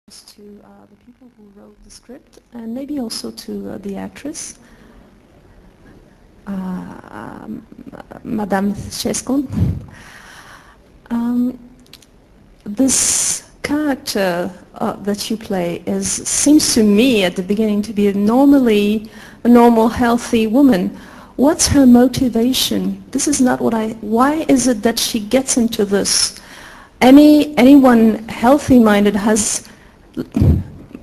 To the people who wrote the script and maybe also to the actress, Madame Chescon. This character that you play seems to me at the beginning to be a normal, healthy woman. What's her motivation? This is not why is it that she gets into this? Anyone healthy-minded has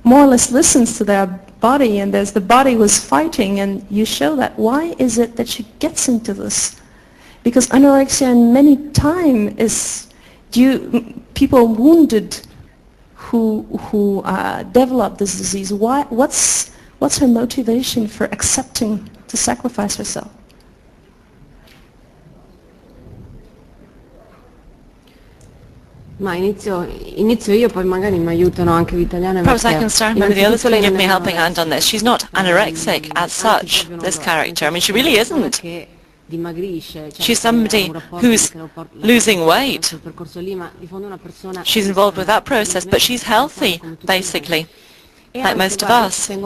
more or less listens to their body, and the body was fighting, and you show that. Why is it that she gets into this? Because anorexia in many time is people wounded who develop this disease. What's her motivation for accepting to sacrifice herself? Ma inizio io, poi magari mi aiutano anche l'italiano. Perhaps I can start, maybe the others can give me a helping hand on this. She's not anorexic as such, this character. I mean, she really isn't. She's somebody who's losing weight. She's involved with that process, but she's healthy, basically, like most of us. And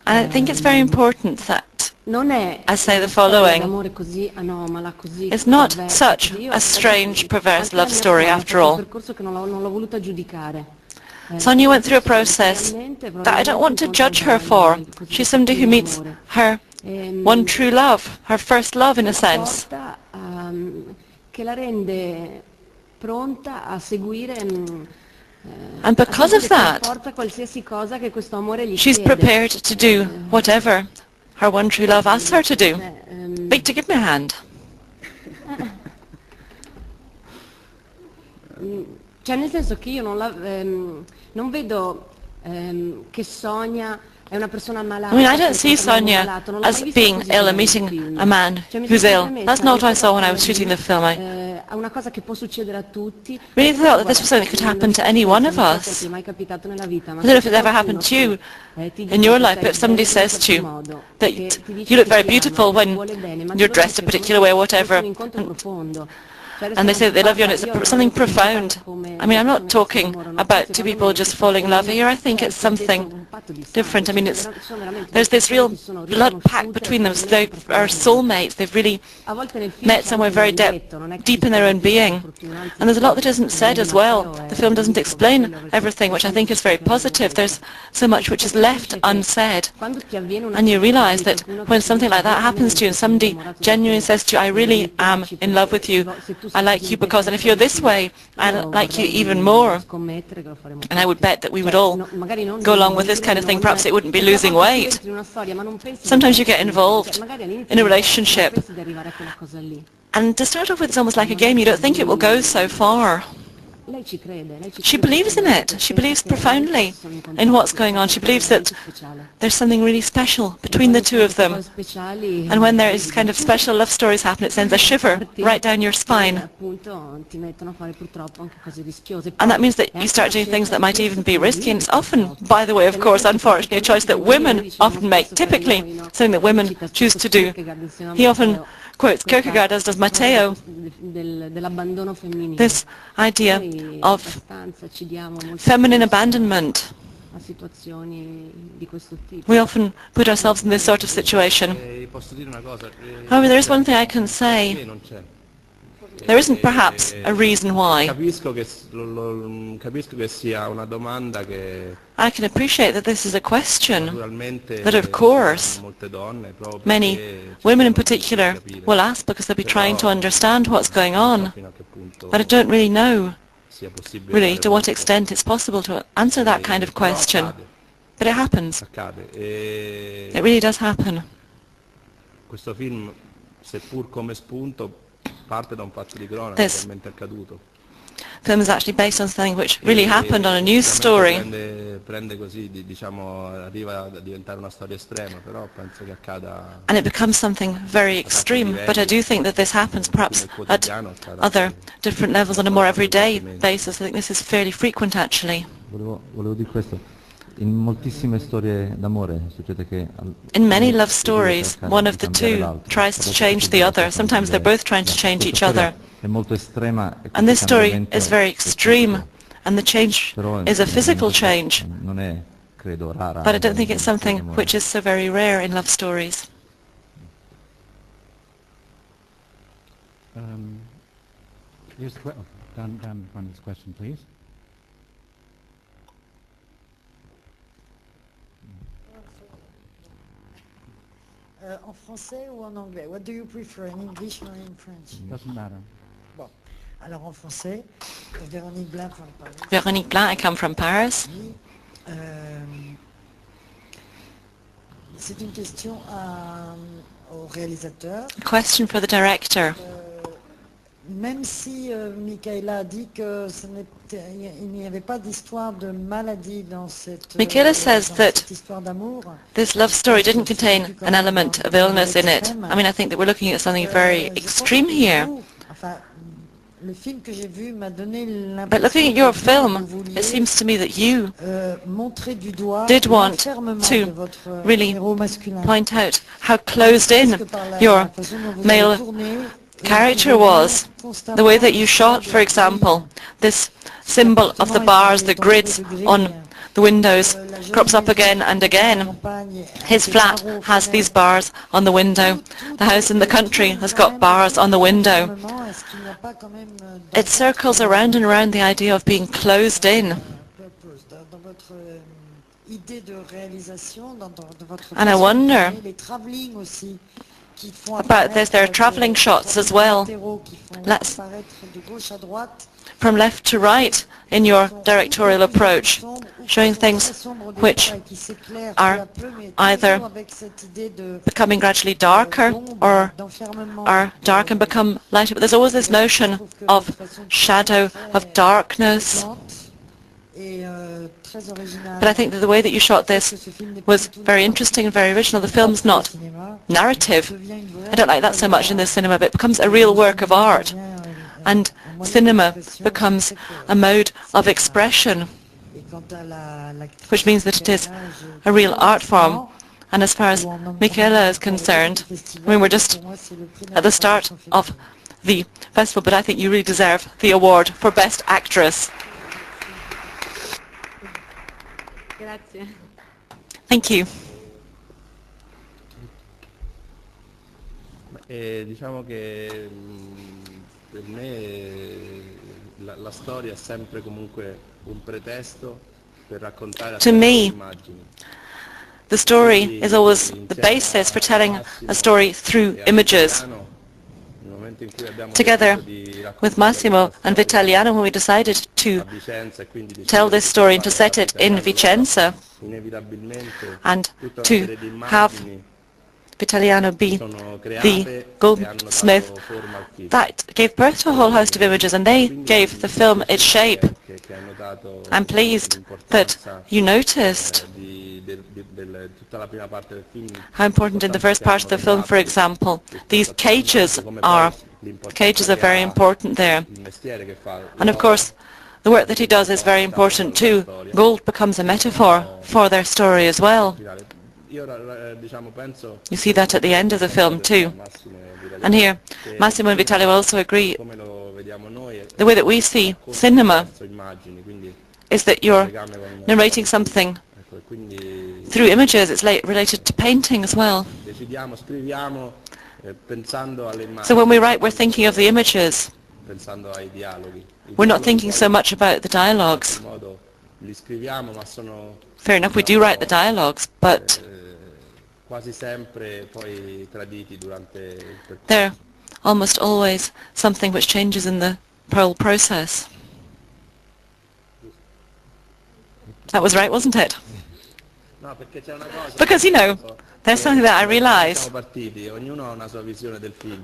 I think it's very important that I say the following. It's not such a strange, perverse love story after all. Sonia went through a process that I don't want to judge her for. She's somebody who meets her one true love, her first love in a sense. And because of that, she's prepared to do whatever her one true love asks her to do. Victor, give me a hand. Cioè, nel senso che io non vedo che Sonia è una persona malata. I mean, I don't see Sonia as being ill and meeting a man who's ill. That's not what I saw when I was shooting the film. I una cosa che può succedere a tutti. really thought that this was something that could happen to any one of us. I don't know if it's ever happened to you in your life, but if somebody says to you that you look very beautiful when you're dressed a particular way or whatever, and they say that they love you and it's something profound. I mean, I'm not talking about two people just falling in love here. I think it's something different. I mean, there's this real blood pact between them. So they are soulmates. They've really met somewhere very deep in their own being. And there's a lot that isn't said as well. The film doesn't explain everything, which I think is very positive. There's so much which is left unsaid. And you realize that when something like that happens to you and somebody genuinely says to you, I really am in love with you, I like you because, and if you're this way, I like you even more. And I would bet that we would all go along with this kind of thing. Perhaps it wouldn't be losing weight. Sometimes you get involved in a relationship, and to start off with, it's almost like a game. You don't think it will go so far. She believes in it. She believes profoundly in what's going on. She believes that there's something really special between the two of them. And when there is kind of special love stories happen, it sends a shiver right down your spine. And that means that you start doing things that might even be risky. And it's often, by the way, of course, unfortunately, a choice that women often make, typically something that women choose to do. He often quotes Kierkegaard, as does Matteo, this idea of feminine abandonment. We often put ourselves in this sort of situation. However, there is one thing I can say. There isn't perhaps a reason why. I can appreciate that this is a question that, of course, many women in particular will ask because they'll be trying to understand what's going on. But I don't really know, really, to what extent it's possible to answer that kind of question. But it happens. It really does happen. This film is actually based on something which really happened on a news story. And it becomes something very extreme, but I do think that this happens perhaps at other different levels on a more everyday basis. I think this is fairly frequent actually. In many love stories, one of the two tries to change the other. Sometimes they're both trying to change each other. And this story is very extreme and the change is a physical change. But I don't think it's something which is so very rare in love stories. Here's the down in front of this question, please. En français ou en anglais? What do you prefer, in English or in French? Doesn't matter. Bon, alors en français, Véronique Blin from Paris. Véronique Blin, I come from Paris. C'est une question au réalisateur. A question for the director. Même si Michaela a dit que il n'y avait pas d'histoire de maladie dans cette says that histoire d'amour. This love story didn't contain an element of illness in it. I mean, I think that we're looking at something very extreme here. Le film que j'ai vu m'a donné But looking at your film, it seems to me that you did want to really point out how closed in your male character was. The way that you shot, for example, this symbol of the bars, the grids on the windows, crops up again and again. His flat has these bars on the window. The house in the country has got bars on the window. It circles around and around the idea of being closed in. And I wonder about this. There are travelling shots as well. From left to right in your directorial approach, showing things which are either becoming gradually darker or are dark and become lighter. But there's always this notion of shadow, of darkness. But I think that the way that you shot this was very interesting and very original. The film's not narrative. I don't like that so much in the cinema, but it becomes a real work of art. And cinema becomes a mode of expression, which means that it is a real art form. And as far as Michaela is concerned, I mean, we're just at the start of the festival, but I think you really deserve the award for Best Actress. Thank you. Diciamo che per me la storia è sempre comunque un pretesto per raccontare attraverso immagini. The story is always the basis for telling a story through images. Together with Massimo and Vitaliano, when we decided to tell this story and to set it in Vicenza and to have Vitaliano be the goldsmith, that gave birth to a whole host of images, and they gave the film its shape. I'm pleased that you noticed how important in the first part of the film, for example, these cages are. Cages are very important there. And of course, the work that he does is very important too. Gold becomes a metaphor for their story as well. You see that at the end of the film too. And here, Massimo and Vitalio also agree. The way that we see cinema is that you're narrating something through images. It's related to painting as well. So when we write, we're thinking of the images. We're not thinking so much about the dialogues. Fair enough, we do write the dialogues, but they're almost always something which changes in the whole process. That was right, wasn't it? Because, you know, there's something that I realise.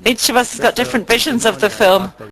Each of us has got different visions of the film.